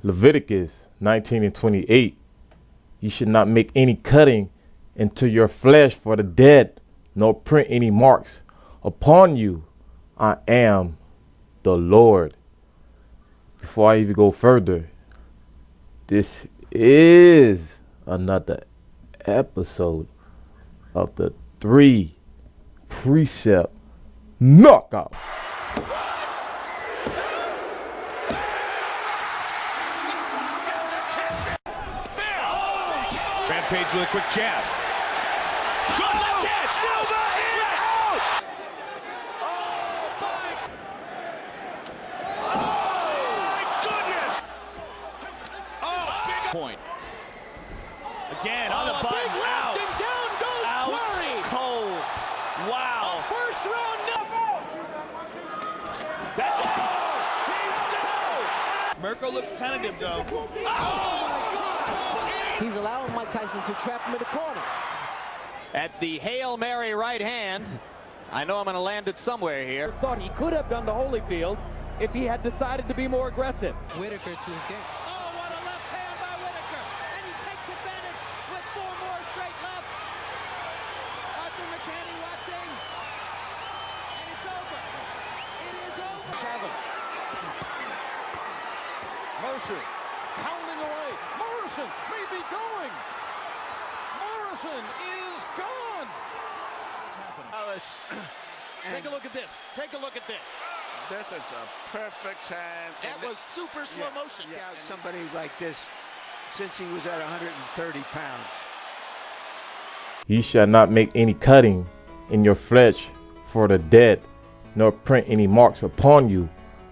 Leviticus 19 and 28. You should not make any cutting into your flesh for the dead, nor print any marks upon you. I am the Lord. Before I even go further, this is another episode of the 3 precept knockout. Rampage with a quick jab. Good left hand. Silva is out. Oh my goodness. Oh, big point. Again on the button. Out. Down goes Quarry. Cold. Wow. First round knockout. That's it. He's down. Mirko looks tentative though. He's allowing Mike Tyson to trap him in the corner. At the Hail Mary right hand. I know I'm going to land it somewhere here. Thought he could have done the Holyfield if he had decided to be more aggressive. Whitaker to his game. Oh, what a left hand by Whitaker. And he takes advantage with 4 more straight left. Arthur McCanny watching. And it's over. It is over. 7. Mercer pounding away. Morrison may be going. Morrison is gone. Take a look at this. Take a look at this. This is a perfect time. That was super slow motion. Yeah, somebody like this since he was at 130 pounds. Ye shall not make any cutting in your flesh for the dead, nor print any marks upon you.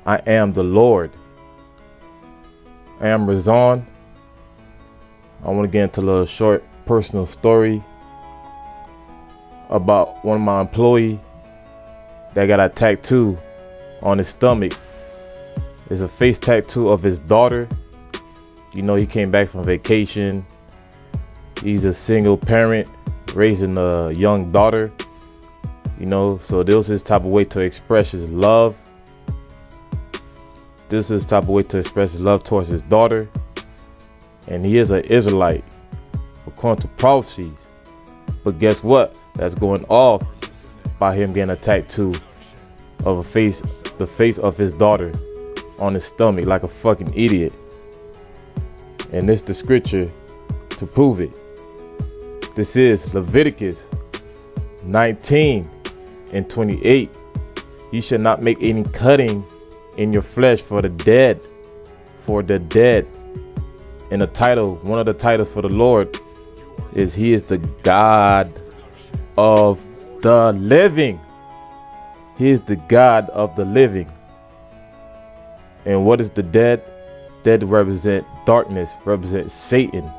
I am the Lord. I am Razan. I want to get into a little short personal story about one of my employees that got a tattoo on his stomach. It's a face tattoo of his daughter. You know, he came back from vacation. He's a single parent raising a young daughter. You know, so this was his type of way to express his love. This is his type of way to express his love towards his daughter. And he is an Israelite, according to prophecies. But guess what? That's going off by him getting a tattoo of the face of his daughter on his stomach like a fucking idiot. And this is the scripture to prove it. This is Leviticus 19 and 28. You shall not make any cutting in your flesh for the dead, for the dead. And the title, one of the titles for the Lord is He is the God of the living. He is the God of the living. And what is the dead? Dead represent darkness, represent Satan.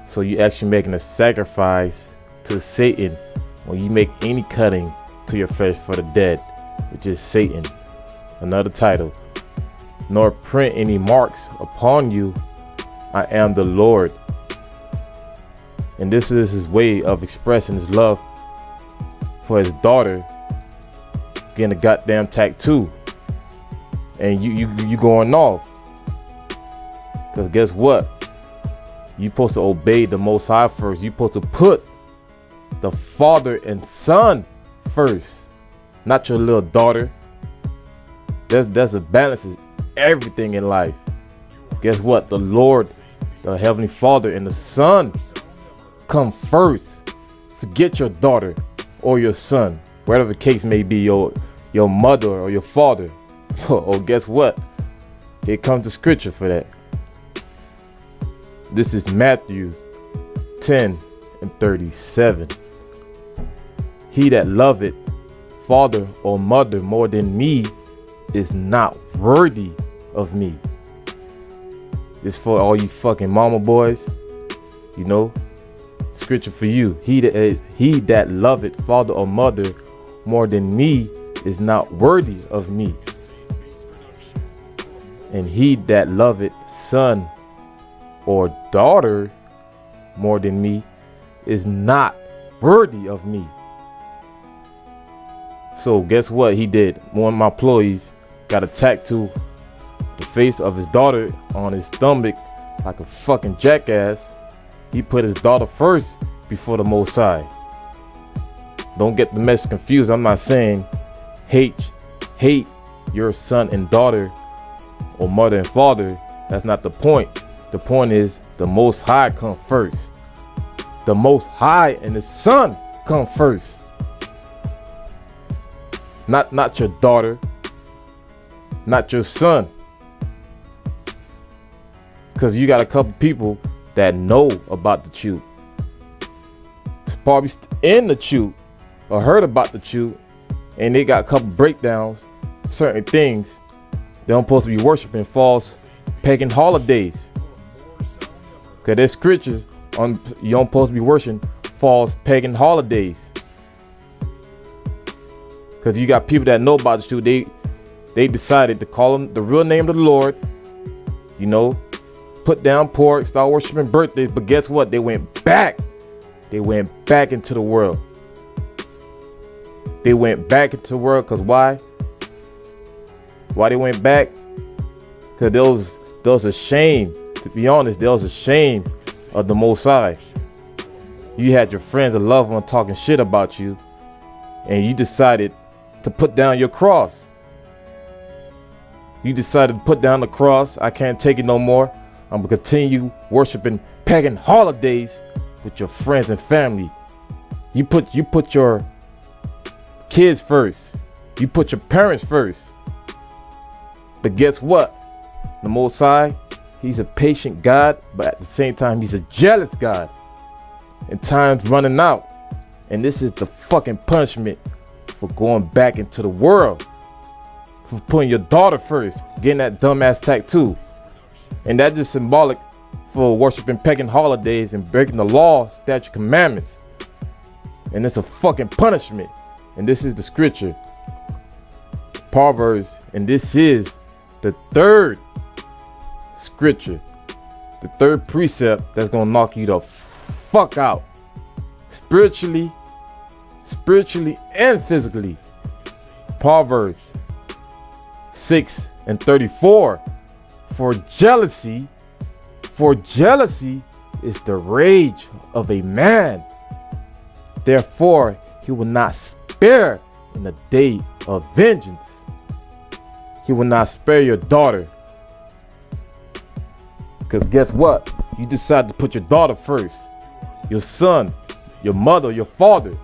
So you actually making a sacrifice to Satan when you make any cutting to your flesh for the dead, which is Satan. Another title. Nor print any marks upon you. I am the Lord. And this is his way of expressing his love for his daughter, getting a goddamn tattoo. And you going off. Because guess what? You supposed to obey the Most High first. You supposed to put the father and son first, not your little daughter. That's a balance of everything in life. Guess what? The Lord, the Heavenly Father, and the Son come first. Forget your daughter or your son, whatever the case may be, your mother or your father. Or guess what? Here comes the scripture for that. This is Matthew 10 and 37. He that loveth father or mother more than me is not worthy of me. This for all you fucking mama boys. You know, scripture for you. He that loveth father or mother more than me is not worthy of me. And he that loveth son or daughter more than me is not worthy of me. So guess what he did? One of my employees got a tattoo, the face of his daughter on his stomach like a fucking jackass. He put his daughter first before the Most High. Don't get the message confused. I'm not saying hate your son and daughter or mother and father. That's not the point. The point is the Most High come first. The Most High and the Son come first. Not your daughter, not your son. Because you got a couple people that know about the truth, probably in the truth or heard about the truth, and they got a couple breakdowns, certain things. They don't supposed to be worshiping false pagan holidays. Because there's scriptures on you don't supposed to be worshiping false pagan holidays. Because you got people that know about the truth. They decided to call them the real name of the Lord. You know, put down pork, start worshiping birthdays. But guess what? They went back. They went back into the world. They went back into the world because why? Why they went back? Because there was a shame. To be honest, there was a shame of the Most High. You had your friends and loved ones talking shit about you, and you decided to put down your cross. You decided to put down the cross. I can't take it no more. I'm gonna continue worshiping pagan holidays with your friends and family. You put your kids first. You put your parents first. But guess what? The Most High, he's a patient God, but at the same time, he's a jealous God. And time's running out. And this is the fucking punishment for going back into the world. For putting your daughter first, getting that dumbass tattoo. And that's just symbolic for worshiping pagan holidays and breaking the law, statute, commandments. And it's a fucking punishment. And this is the scripture, Proverbs, and this is the third scripture, the third precept that's gonna knock you the fuck out, spiritually and physically. Proverbs 6:34. For jealousy is the rage of a man. Therefore, he will not spare in the day of vengeance. He will not spare your daughter. Because guess what? You decide to put your daughter first. Your son, your mother, your father.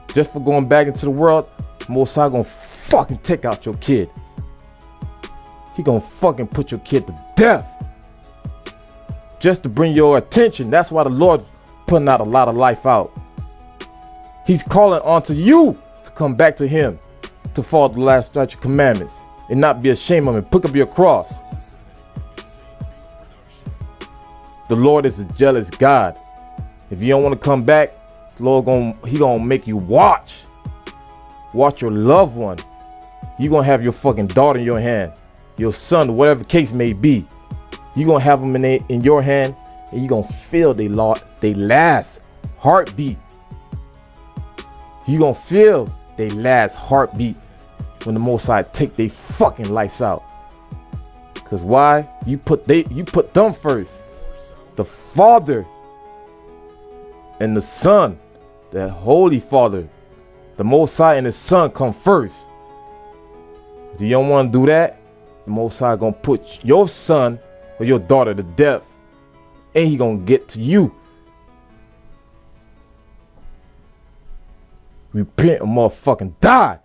Just for going back into the world, Most High gonna fucking take out your kid. He gonna fucking put your kid to death. Just to bring your attention. That's why the Lord's putting out a lot of life out. He's calling onto you to come back to him, to follow the last statute commandments and not be ashamed of it. Pick up your cross. The Lord is a jealous God. If you don't want to come back, the Lord gonna make you watch your loved one. You gonna have your fucking daughter in your hand, your son, whatever the case may be. You gonna have them in your hand, and you gonna feel they last heartbeat. You gonna feel they last heartbeat when the Most High take they fucking lights out. Cause why? You put them first. The Father and the Son, the Holy Father, the Most High and His Son come first. If you don't want to do that, the Most High gonna put your son or your daughter to death, and He gonna get to you. Repent or motherfucking die.